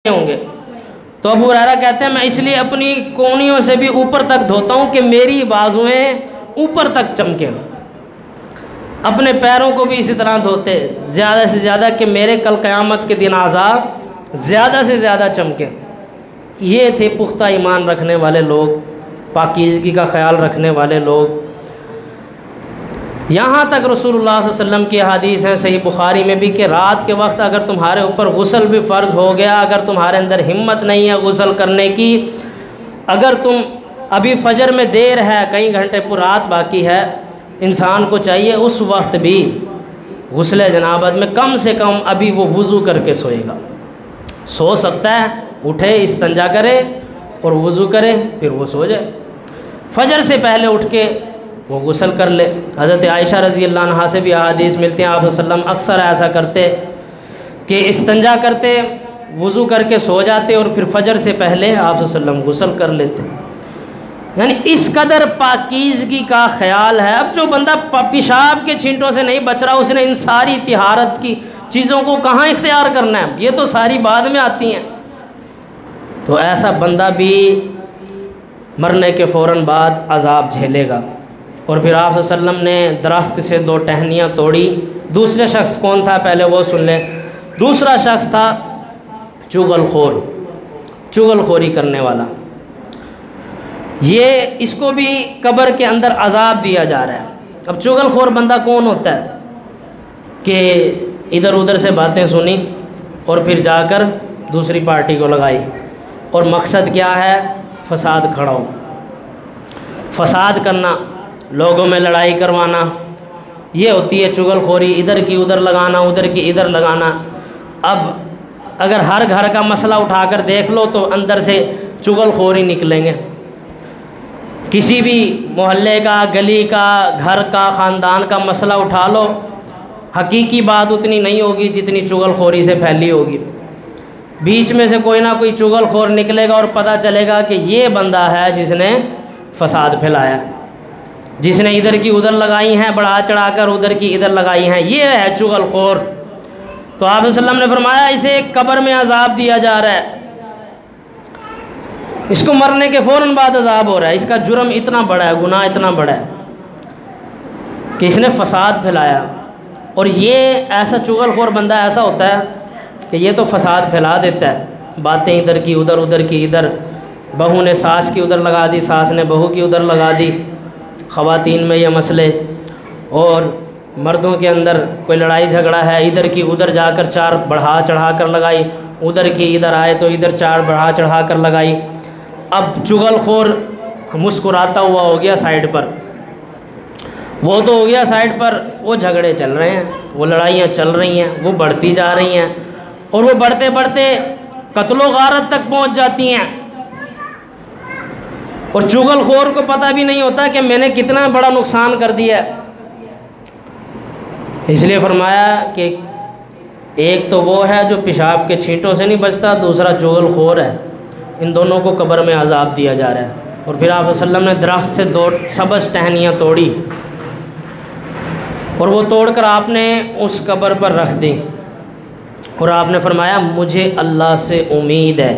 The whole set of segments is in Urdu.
ہوں گے۔ تو ابو ہریرہ کہتے ہیں میں اس لیے اپنی کونیوں سے بھی اوپر تک دھوتا ہوں کہ میری بازویں اوپر تک چمکیں، اپنے پیروں کو بھی اسی طرح دھوتے زیادہ سے زیادہ کہ میرے کل قیامت کے دن عذاب زیادہ سے زیادہ چمکیں۔ یہ تھے پختہ ایمان رکھنے والے لوگ، پاکیزگی کا خیال رکھنے والے لوگ۔ یہاں تک رسول اللہ صلی اللہ علیہ وسلم کی حدیث ہے صحیح بخاری میں بھی کہ رات کے وقت اگر تمہارے اوپر غسل بھی فرض ہو گیا، اگر تمہارے اندر ہمت نہیں ہے غسل کرنے کی، اگر تم ابھی فجر میں دیر ہے، کئی گھنٹے پر رات باقی ہے، انسان کو چاہیے اس وقت بھی غسل جنابت میں کم سے کم ابھی وہ وضو کر کے سوئے گا۔ سو سکتا ہے اٹھے استنجا کرے اور وضو کرے پھر وہ سو جائے، فجر سے پہلے اٹھ کے وہ غسل کر لے۔ حضرت عائشہ رضی اللہ عنہا سے بھی احادیث ملتی ہیں، آپ صلی اللہ علیہ وسلم اکثر ایسا کرتے کہ استنجا کرتے، وضو کر کے سو جاتے اور پھر فجر سے پہلے آپ صلی اللہ علیہ وسلم غسل کر لیتے۔ یعنی اس قدر پاکیزگی کا خیال ہے۔ اب جو بندہ پیشاب کے چھینٹوں سے نہیں بچ رہا، اس نے ان ساری طہارت کی چیزوں کو کہاں اختیار کرنا ہے؟ یہ تو ساری بعد میں آتی ہیں۔ تو ایسا بندہ بھی مرنے کے فوراً بعد عذاب جھیلے گا۔ اور پھر آپ صلی اللہ علیہ وسلم نے درخت سے 2 ٹہنیاں توڑی۔ دوسرے شخص کون تھا پہلے وہ سن لیں۔ دوسرا شخص تھا چغل خور، چغل خوری کرنے والا۔ اس کو بھی قبر کے اندر عذاب دیا جا رہا ہے۔ اب چغل خور بندہ کون ہوتا ہے کہ ادھر ادھر سے باتیں سنی اور پھر جا کر دوسری پارٹی کو لگائی، اور مقصد کیا ہے؟ فساد کھڑا ہو، فساد کرنا، لوگوں میں لڑائی کروانا، یہ ہوتی ہے چغل خوری، ادھر کی ادھر لگانا، ادھر کی ادھر لگانا۔ اب اگر ہر گھر کا مسئلہ اٹھا کر دیکھ لو تو اندر سے چغل خوری نکلیں گے۔ کسی بھی محلے کا، گلی کا، گھر کا، خاندان کا مسئلہ اٹھا لو، حقیقی بات اتنی نہیں ہوگی جتنی چغل خوری سے پھیلی ہوگی۔ بیچ میں سے کوئی نہ کوئی چغل خور نکلے گا اور پتہ چلے گا کہ یہ بندہ ہے جس نے فساد پھیلایا، جس نے ادھر کی ادھر لگائی ہیں، بڑھا چڑھا کر ادھر کی ادھر لگائی ہیں، یہ ہے چغل خور۔ تو آپ صلی اللہ علیہ وسلم نے فرمایا اسے قبر میں عذاب دیا جا رہا ہے، اس کو مرنے کے فوراً بعد عذاب ہو رہا ہے۔ اس کا جرم اتنا بڑا ہے، گناہ اتنا بڑا ہے کہ اس نے فساد پھیلایا۔ اور یہ ایسا چغل خور بندہ ایسا ہوتا ہے کہ یہ تو فساد پھیلا دیتا ہے، باتیں ادھر کی ادھر، ادھر کی ادھر، بہو نے ساس کی ادھر لگا دی، ساس نے بہو کی ادھر لگا دی، خواتین میں یہ مسئلے، اور مردوں کے اندر کوئی لڑائی جھگڑا ہے، ادھر کی ادھر جا کر 4 بڑھا چڑھا کر لگائی، ادھر کی ادھر آئے تو ادھر 4 بڑھا چڑھا کر لگائی۔ اب چغل خور مسکراتا ہوا ہو گیا سائڈ پر، وہ تو ہو گیا سائڈ پر، وہ جھگڑے چل رہے ہیں، وہ لڑائیاں چل رہی ہیں، وہ بڑھتی جا رہی ہیں، اور وہ بڑھتے بڑھتے قتل و غارت تک پہنچ جاتی ہیں۔ اور چغل خور کو پتہ بھی نہیں ہوتا کہ میں نے کتنا بڑا نقصان کر دیا ہے۔ اس لیے فرمایا کہ ایک تو وہ ہے جو پیشاب کے چھینٹوں سے نہیں بچتا، دوسرا چغل خور ہے۔ ان دونوں کو قبر میں عذاب دیا جا رہا ہے۔ اور پھر آپ صلی اللہ علیہ وسلم نے درخت سے 2 سبز ٹہنیاں توڑی، اور وہ توڑ کر آپ نے اس قبر پر رکھ دی، اور آپ نے فرمایا مجھے اللہ سے امید ہے۔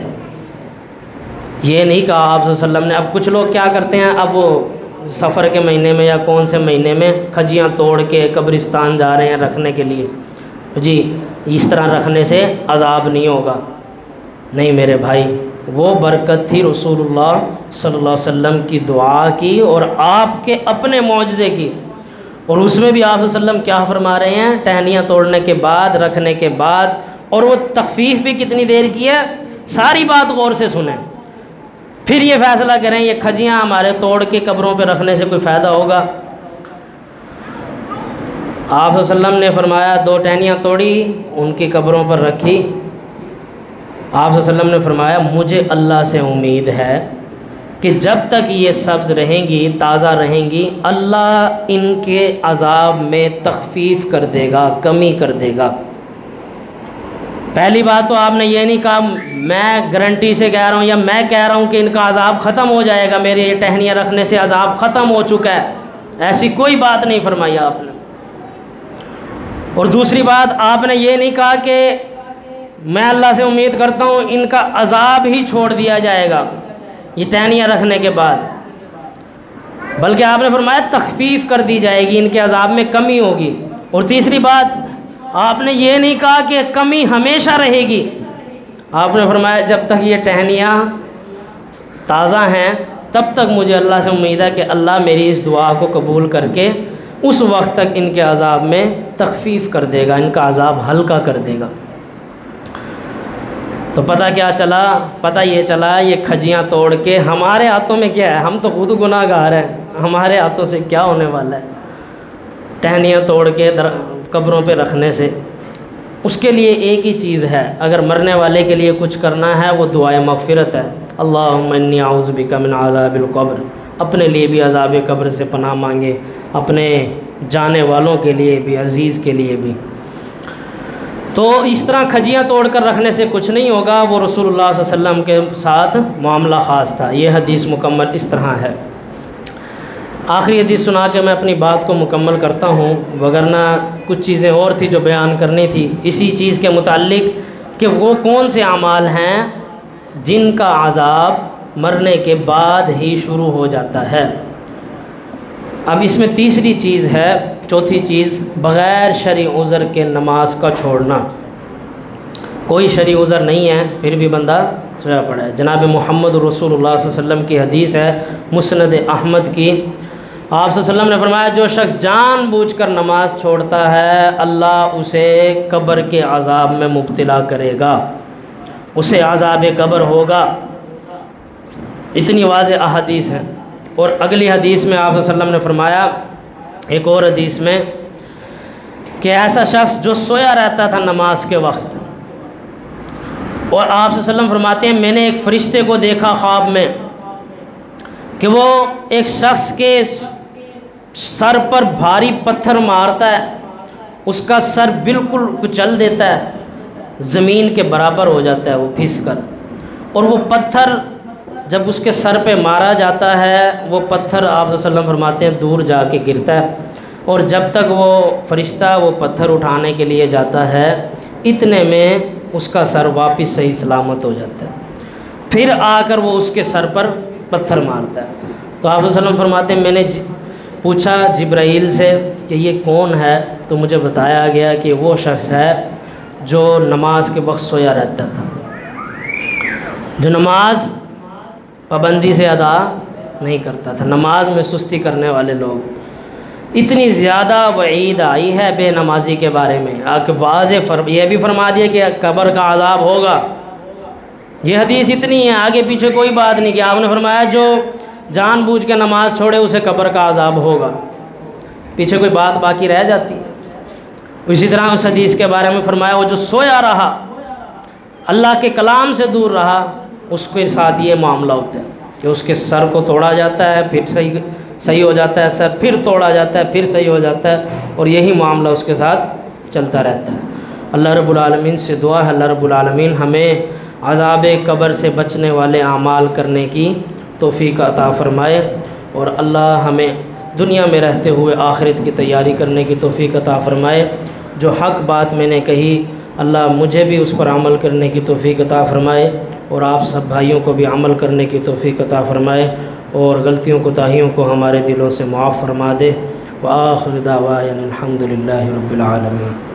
یہ نہیں کہا آپ صلی اللہ علیہ وسلم نے۔ اب کچھ لوگ کیا کرتے ہیں، اب وہ سفر کے مہینے میں یا کون سے مہینے میں کھجیاں توڑ کے قبرستان جا رہے ہیں رکھنے کے لیے، جی اس طرح رکھنے سے عذاب نہیں ہوگا۔ نہیں میرے بھائی، وہ برکت تھی رسول اللہ صلی اللہ علیہ وسلم کی دعا کی اور آپ کے اپنے معجزے کی۔ اور اس میں بھی آپ صلی اللہ علیہ وسلم کیا فرما رہے ہیں، ٹہنیاں توڑنے کے بعد، رکھنے کے بعد، اور وہ تخفیف بھی کتنی دیر کی ہے، ساری بات غور سے سنیں، پھر یہ فیصلہ کریں یہ کھجیاں ہمارے توڑ کے قبروں پہ رکھنے سے کوئی فائدہ ہوگا۔ آپ صلی اللہ علیہ وسلم نے فرمایا 2 ٹہنیاں توڑی، ان کی قبروں پر رکھی۔ آپ صلی اللہ علیہ وسلم نے فرمایا مجھے اللہ سے امید ہے کہ جب تک یہ سبز رہیں گی، تازہ رہیں گی، اللہ ان کے عذاب میں تخفیف کر دے گا، کمی کر دے گا۔ پہلی بات تو آپ نے یہ نہیں کہا میں گارنٹی سے کہہ رہا ہوں یا میں کہہ رہا ہوں کہ ان کا عذاب ختم ہو جائے گا، میرے یہ ٹہنیاں رکھنے سے عذاب ختم ہو چکا ہے، ایسی کوئی بات نہیں فرمائی آپ نے۔ اور دوسری بات آپ نے یہ نہیں کہا کہ میں اللہ سے امید کرتا ہوں ان کا عذاب ہی چھوڑ دیا جائے گا یہ ٹہنیاں رکھنے کے بعد، بلکہ آپ نے فرمایا تخفیف کر دی جائے گی، ان کے عذاب میں کمی ہوگی۔ اور تیسری بات آپ نے یہ نہیں کہا کہ کمی ہمیشہ رہے گی، آپ نے فرمایا جب تک یہ ٹہنیاں تازہ ہیں تب تک مجھے اللہ سے امید ہے کہ اللہ میری اس دعا کو قبول کر کے اس وقت تک ان کے عذاب میں تخفیف کر دے گا، ان کا عذاب ہلکا کر دے گا۔ تو پتہ کیا چلا؟ پتہ یہ چلا یہ کھجیاں توڑ کے ہمارے ہاتھوں میں کیا ہے، ہم تو خود گناہ گار ہیں، ہمارے ہاتھوں سے کیا ہونے والا ہے ٹہنیاں توڑ کے قبروں پہ رکھنے سے۔ اس کے لیے ایک ہی چیز ہے، اگر مرنے والے کے لیے کچھ کرنا ہے وہ دعائے مغفرت ہے، اللہم انی اعوذ بک من عذاب القبر، اپنے لیے بھی عذاب قبر سے پناہ مانگے، اپنے جانے والوں کے لیے بھی، عزیز کے لیے بھی۔ تو اس طرح کھجیاں توڑ کر رکھنے سے کچھ نہیں ہوگا، وہ رسول اللہ صلی اللہ علیہ وسلم کے ساتھ معاملہ خاص تھا۔ یہ حدیث مکمل اس طرح ہے۔ آخری حدیث سنا کے میں اپنی بات کو مکمل کرتا ہوں، وگرنہ کچھ چیزیں اور تھی جو بیان کرنی تھی اسی چیز کے متعلق کہ وہ کون سے اعمال ہیں جن کا عذاب مرنے کے بعد ہی شروع ہو جاتا ہے۔ اب اس میں تیسری چیز ہے، چوتھی چیز، بغیر شرعی عذر کے نماز کا چھوڑنا۔ کوئی شرعی عذر نہیں ہے پھر بھی بندہ سویا پڑا ہے۔ جناب محمد رسول اللہ صلی اللہ علیہ وسلم کی حدیث ہے مسند احمد کی، آپ صلی اللہ علیہ وسلم نے فرمایا جو شخص جان بوجھ کر نماز چھوڑتا ہے اللہ اسے قبر کے عذاب میں مبتلا کرے گا، اسے عذاب قبر ہوگا۔ اتنی واضح احادیث ہیں۔ اور اگلی حدیث میں آپ صلی اللہ علیہ وسلم نے فرمایا ایک اور حدیث میں کہ ایسا شخص جو سویا رہتا تھا نماز کے وقت، اور آپ صلی اللہ علیہ وسلم فرماتے ہیں میں نے ایک فرشتے کو دیکھا خواب میں کہ وہ ایک شخص کے سر پر بھاری پتھر مارتا ہے، اس کا سر بالکل کچل دیتا ہے، زمین کے برابر ہو جاتا ہے وہ پھس کر، اور وہ پتھر جب اس کے سر پہ مارا جاتا ہے وہ پتھر آپ صلی اللہ علیہ وسلم فرماتے ہیں دور جا کے گرتا ہے، اور جب تک وہ فرشتہ وہ پتھر اٹھانے کے لیے جاتا ہے اتنے میں اس کا سر واپس صحیح سلامت ہو جاتا ہے، پھر آ کر وہ اس کے سر پر پتھر مارتا ہے۔ تو آپ صلی اللہ علیہ وسلم فرماتے ہیں میں نے پوچھا جبرائیل سے کہ یہ کون ہے، تو مجھے بتایا گیا کہ وہ شخص ہے جو نماز کے وقت سویا رہتا تھا، جو نماز پابندی سے ادا نہیں کرتا تھا، نماز میں سستی کرنے والے لوگ۔ اتنی زیادہ وعید آئی ہے بے نمازی کے بارے میں، واضح یہ بھی فرما دیا کہ قبر کا عذاب ہوگا، یہ حدیث اتنی ہے، آگے پیچھے کوئی بات نہیں کہ آپ نے فرمایا جو جان بوجھ کے نماز چھوڑے اسے قبر کا عذاب ہوگا، پیچھے کوئی بات باقی رہ جاتی ہے۔ اسی طرح اس حدیث کے بارے میں فرمایا وہ جو سویا رہا اللہ کے کلام سے دور رہا اس کے ساتھ یہ معاملہ ہوتا ہے کہ اس کے سر کو توڑا جاتا ہے پھر صحیح ہو جاتا ہے، سر پھر توڑا جاتا ہے پھر صحیح ہو جاتا ہے، اور یہی معاملہ اس کے ساتھ چلتا رہتا ہے۔ اللہ رب العالمین سے دعا ہے اللہ رب العالمین ہمیں عذاب قبر سے بچنے والے اعمال کرنے کی توفیق عطا فرمائے، اور اللہ ہمیں دنیا میں رہتے ہوئے آخرت کی تیاری کرنے کی توفیق عطا فرمائے۔ جو حق بات میں نے کہی اللہ مجھے بھی اس پر عمل کرنے کی توفیق عطا فرمائے، اور آپ سب بھائیوں کو بھی عمل کرنے کی توفیق عطا فرمائے، اور غلطیوں کوتاہیوں کو ہمارے دلوں سے معاف فرما دے۔ وآخر دعوانا الحمد للہ رب العالمین۔